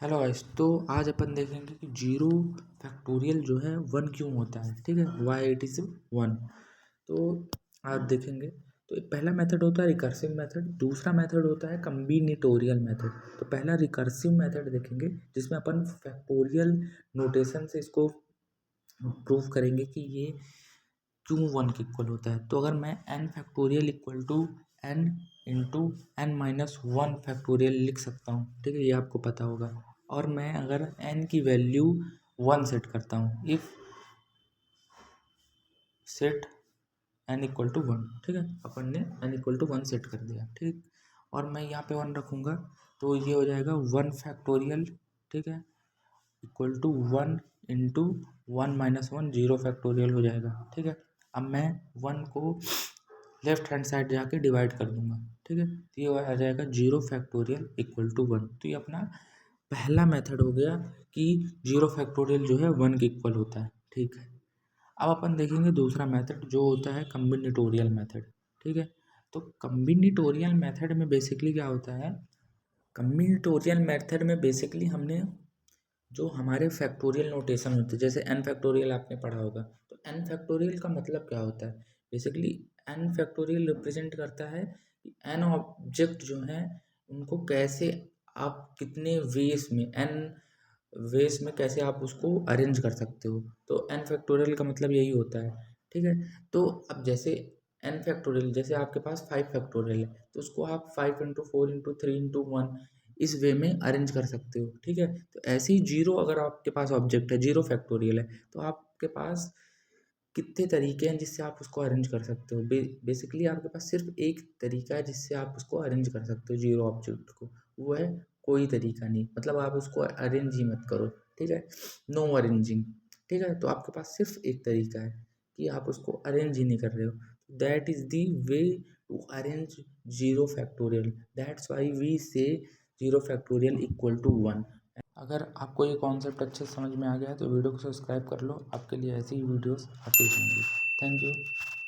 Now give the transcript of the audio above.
Hello guys. तो आज अपन देखेंगे कि जीरो फैक्टोरियल जो है वन क्यों होता है। ठीक है, वाई इट इज़ वन। तो आज देखेंगे। तो पहला मेथड होता है रिकर्सिव मेथड, दूसरा मेथड होता है कम्बिनेटोरियल मेथड। तो पहला रिकर्सिव मेथड देखेंगे जिसमें अपन फैक्टोरियल नोटेशन से इसको प्रूव करेंगे कि ये क्यों वन के इक्वल होता है। तो अगर मैं N factorial equal to N into N minus one factorial लिख सकता हूँ। ठीक है, ये आपको पता होगा। और मैं अगर एन की वैल्यू वन सेट करता हूँ, if set N equal to one. ठीक है, अपन ने N equal to one set कर दिया। ठीक, और मैं यहाँ पे वन रखूँगा तो ये हो जाएगा वन फैक्टोरियल। ठीक है, equal to one into one minus one, zero factorial हो जाएगा। ठीक है, अब मैं वन को लेफ्ट हैंड साइड जाके डिवाइड कर दूंगा। ठीक है, तो ये आ जाएगा zero factorial equal to one. तो ये अपना पहला मेथड हो गया कि जीरो फैक्टोरियल जो है वन के इक्वल होता है। ठीक है, अब अपन देखेंगे दूसरा मेथड जो होता है कम्बिनेटोरियल मेथड। ठीक है, तो कम्बिनेटोरियल मेथड में बेसिकली क्या होता है, कम्बिनेटोरियल मेथड में बेसिकली हमने जो हमारे फैक्टोरियल नोटेशन होते हैं, जैसे एन फैक्टोरियल आपने पढ़ा होगा। तो एन फैक्टोरियल का मतलब क्या होता है, बेसिकली एन फैक्टोरियल रिप्रेजेंट करता है कि एन ऑब्जेक्ट जो हैं उनको कैसे आप कितने वेस में, एन वेस में कैसे आप उसको अरेंज कर सकते हो। तो एन फैक्टोरियल का मतलब यही होता है। ठीक है, तो अब जैसे एन फैक्टोरियल, जैसे आपके पास फाइव फैक्टोरियल है तो उसको आप five into four into three into one इस वे में अरेंज कर सकते हो। ठीक है, तो ऐसे ही जीरो अगर आपके पास ऑब्जेक्ट है, जीरो फैक्टोरियल है, तो आपके पास कितने तरीके हैं जिससे आप उसको अरेंज कर सकते हो। बेसिकली आपके पास सिर्फ एक तरीका है जिससे आप उसको अरेंज कर सकते हो जीरो ऑब्जेक्ट को, वो है कोई तरीका नहीं, मतलब आप उसको अरेंज ही मत करो। ठीक है, नो अरेंजिंग। ठीक है, तो आपके पास सिर्फ एक तरीका है कि आप उसको अरेंज ही नहीं कर रहे हो। That is the way to arrange zero factorial. That's why we say zero factorial equal to one. अगर आपको ये कॉन्सेप्ट अच्छे से समझ में आ गया है तो वीडियो को सब्सक्राइब कर लो, आपके लिए ऐसी ही वीडियोस आती रहेंगी। Thank you.